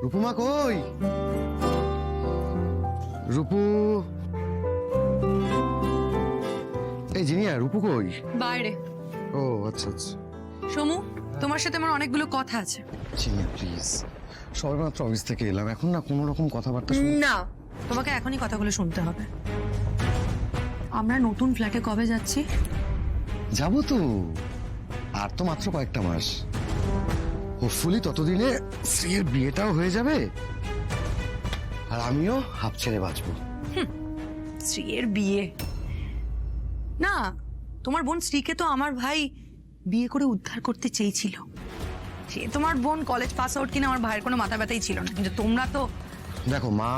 রূপুমা কই? রূপু, এই জিনিয়া, রূপু কই? বাইরে। ও আচ্ছা আচ্ছা। সমু, তোমার সাথে আমার অনেকগুলো কথা আছে। জিনিয়া প্লিজ, সবেমাত্র অফিস থেকে এলাম, এখন না কোনো রকম কথাবার্তা না, তোমাকে এখনই কথাগুলো শুনতে হবে। আমরা নতুন ফ্ল্যাটে কবে যাচ্ছি? যাবো তো, আর তো মাত্র কয়েকটা মাস। হোপফুলি ততদিনে স্ত্রীর বিয়েটাও হয়ে যাবে, আর আমিও হাফ ছেড়ে বাঁচবো। স্ত্রীর বিয়ে না, তোমার বোন স্ত্রীকে তো আমার ভাই বিয়ে করে উদ্ধার করতে চেয়েছিল। সে তোমার বোন কলেজ পাস আউট কিনা আমার ভাইয়ের কোনো মাথা ব্যথাই ছিল না, কিন্তু তোমরা তো দেখো, মা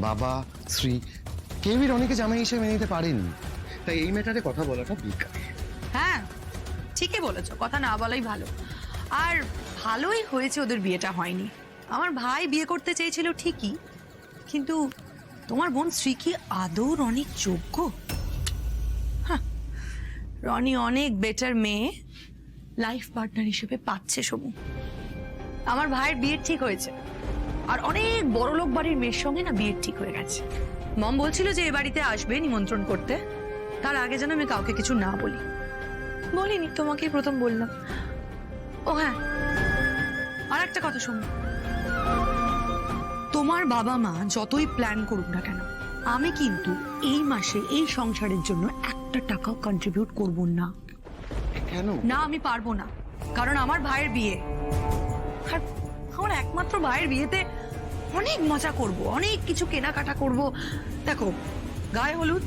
বাবা স্ত্রী কেউই রনিকে জামাই হিসেবে মেনে নিতে পারেনি, তাই এই ম্যাটারে কথা বলাটা বেকার। হ্যাঁ ঠিকই বলেছো, কথা না বলাই ভালো। আর ভালোই হয়েছে ওদের বিয়েটা হয়নি। আমার ভাই বিয়ে করতে চেয়েছিল ঠিকই, কিন্তু তোমার বোন শ্রী কি আদৌ রনির যোগ্য? হ্যাঁ, রনি অনেক বেটার মেয়ে লাইফ পার্টনার হিসেবে পাচ্ছে সমু। আমার ভাইয়ের বিয়ে ঠিক হয়েছে, আর অনেক বড়লোক বাড়ির মেয়ের সঙ্গে না বিয়ে ঠিক হয়ে গেছে। মম বলছিল যে এ বাড়িতে আসবে নিমন্ত্রণ করতে, তার আগে যেন আমি কাউকে কিছু না বলি। বলিনি, তোমাকেই প্রথম বললাম। ও হ্যাঁ, আর একটা কথা শোনো, তোমার বাবা মা যতই প্ল্যান করুক না কেন, আমি কিন্তু এই মাসে এই সংসারের জন্য একটা টাকাও কন্ট্রিবিউট করব না। কেন? না, আমি পারবো না, কারণ আমার ভাইয়ের বিয়ে, আর আমার একমাত্র ভাইয়ের বিয়েতে অনেক মজা করব, অনেক কিছু কেনাকাটা করব। দেখো, গায়ে হলুদ,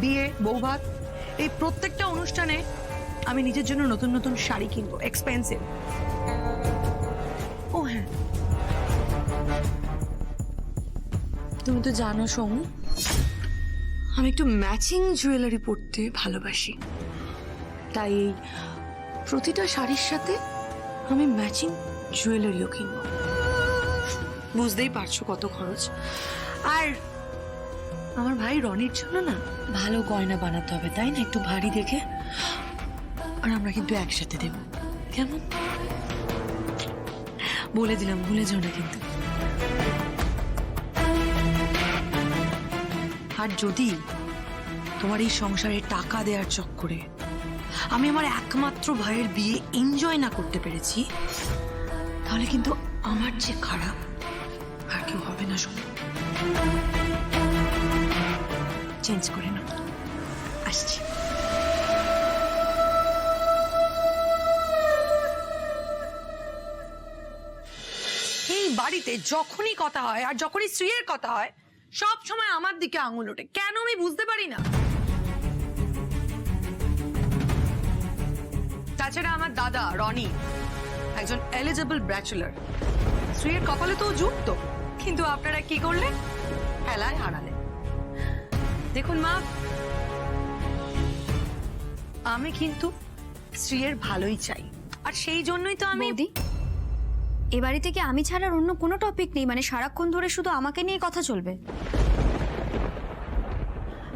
বিয়ে, বৌভাত, এই প্রত্যেকটা অনুষ্ঠানে আমি নিজের জন্য নতুন নতুন শাড়ি কিনবো, এক্সপেন্সিভ। ও হ্যাঁ, তুমি তো জানো সোমু, আমি একটু ম্যাচিং জুয়েলারি পরতে ভালোবাসি, তাই প্রতিটা শাড়ির সাথে আমি ম্যাচিং জুয়েলারিও কিনবো। বুঝতেই পারছো কত খরচ। আর আমার ভাই রনির জন্য না ভালো গয়না বানাতে হবে, তাই না? একটু ভারী দেখে। আর আমরা কিন্তু একসাথে দেব, কেমন? বলে দিলাম, ভুলে যাও না কিন্তু। আর যদি তোমার এই সংসারে টাকা দেওয়ার চক্করে আমি আমার একমাত্র ভাইয়ের বিয়ে এনজয় না করতে পেরেছি, তাহলে কিন্তু আমার যে খারাপ আর কেউ হবে না। শোনো, চেঞ্জ করে না, আসছি। এই বাড়িতে যখনই কথা হয় আর যখনই স্ত্রীর কথা হয়, সব সময় আমার দিকে আঙুল ওঠে, কেন আমি বুঝতে পারি না। তাছাড়া আমার দাদা রনি একজন এলিজিবল ব্যাচেলর, স্ত্রীর কপালে তো যুক্ত, কিন্তু আপনারা কি করলেন? খেলায় হারালেন। দেখুন মা, আমি কিন্তু স্ত্রীর ভালোই চাই, আর সেই জন্যই তো আমি। বৌদি, এ বাড়ি থেকে আমি ছাড়ার অন্য কোনো টপিক নেই, মানে সারাক্ষণ ধরে শুধু আমাকে নিয়ে কথা চলবে?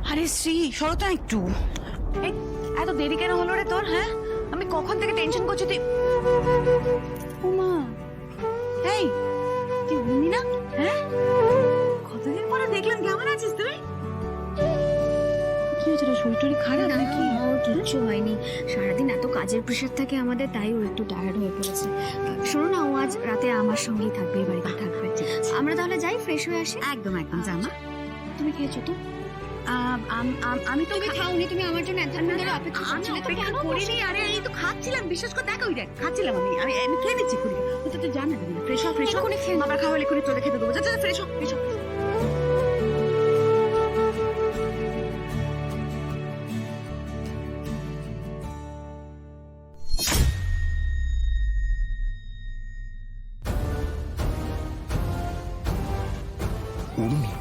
আরে শ্রী, সরতা একটু। এত দেরি কেন হলো রে তোর? হ্যাঁ, আমি কখন থেকে টেনশন করছি তুই। উমা, এই তুই ঘুমনি না? হ্যাঁ, কতদিন পরে দেখলাম, কেমন আছিস তুই? কি হয়েছে রে, শরীর টরীর খারাপ নাকি? ওর কিচ্ছু হয়নি, সারাদিন এত কাজের প্রেশার থাকে আমাদের, তাই ও একটু টায়ার্ড হয়ে পড়েছে। শোনো না, ও আজ রাতে আমার সঙ্গেই থাকবে, এই বাড়িতে থাকবে। আমরা তাহলে যাই, ফ্রেশ হয়ে আসি। একদম একদম, জামা তুমি খেয়েছো তো? আমি তো তুমি খাওনি, তুমি আমার জন্য এতক্ষণ ধরে অপেক্ষা করছিলে, তো কেন করিনি। আরে এই তো খাচ্ছিলাম, বিশেষ করে দেখো, ওই দেখ খাচ্ছিলাম, আমি খেয়ে নিচ্ছি। তুই তো জানা ফ্রেশ হ, ফ্রেশ এক্ষুনি খেয়ে বাবার খাওয়া হলে তোদের খেতে দেবো। যা ফ্রেশ হ, ফ্রেশ হ। উর্মি,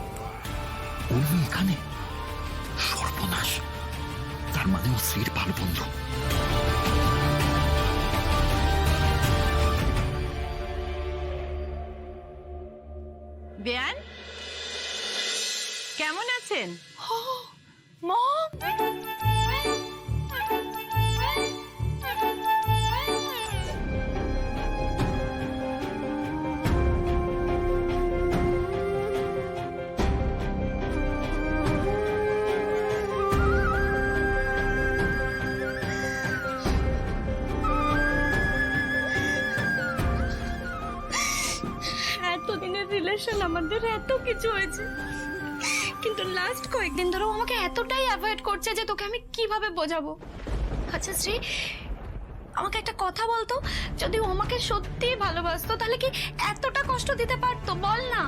উর্মি এখানে? সর্বনাশ, তার মানে ও স্ত্রীর ভালো বন্ধু। বেয়ান, কেমন আছেন? মম, রিলেশন, আমাদের এত কিছু হয়েছে, কিন্তু লাস্ট কয়েকদিন ধরে ও আমাকে এতটাই অ্যাভয়েড করছে যে তোকে আমি কিভাবে বোঝাবো। আচ্ছা শ্রী, আমাকে একটা কথা বলতো, যদি ও আমাকে সত্যিই ভালোবাসতো তাহলে কি এতটা কষ্ট দিতে পারতো? বল না।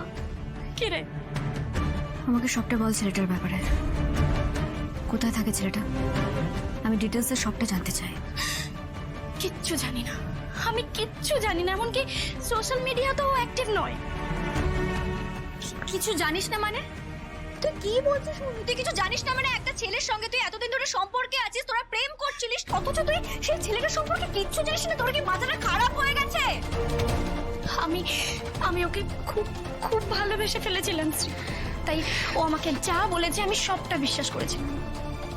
কি রে, আমাকে সবটা বল ছেলেটার ব্যাপারে। কোথায় থাকে ছেলেটা? আমি ডিটেলসে সবটা জানতে চাই। কিচ্ছু জানি না, আমি কিচ্ছু জানি না, এমনকি সোশ্যাল মিডিয়াতেও অ্যাক্টিভ নয়। কিছু জানিস না মানে? তুই কি বলছিস? তুই কিছু জানিস না মানে? একটা ছেলের সঙ্গে তুই এতদিন ধরে সম্পর্কে আছিস, তোরা প্রেম করছিলিস, অথচ তুই সেই ছেলেটার সম্পর্কে কিচ্ছু জানিস না? তোর কি মাথাটা খারাপ হয়ে গেছে? আমি ওকে খুব খুব ভালোবেসে ফেলেছিলাম শ্রী, তাই ও আমাকে যা বলেছে আমি সবটা বিশ্বাস করেছি।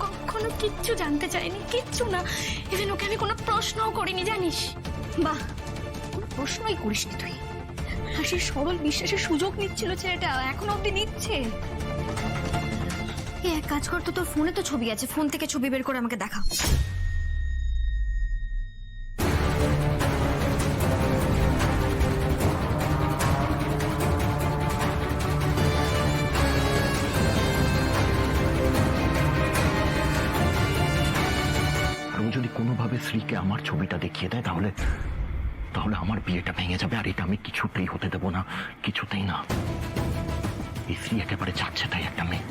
কখনো কিচ্ছু জানতে চাইনি, কিচ্ছু না। ইভেন ওকে আমি কোনো প্রশ্নও করিনি, জানিস? বাহ, কোনো প্রশ্নই করিসনি তুই। আর সেই সরল বিশ্বাসের সুযোগ নিচ্ছিল ছেলেটা, এখনো অব্দি নিচ্ছে। এক কাজ কর তো, তোর ফোনে তো ছবি আছে, ফোন থেকে ছবি বের করে আমাকে দেখা। আর ও যদি কোনোভাবে শ্রীকে আমার ছবিটা দেখিয়ে দেয় তাহলে তাহলে আমার বিয়েটা ভেঙে যাবে, আর এটা আমি কিছুতেই হতে দেবো না, কিছুতেই না। এই শ্রী একেবারে চাচ্ছে তাই একটা মেয়ে।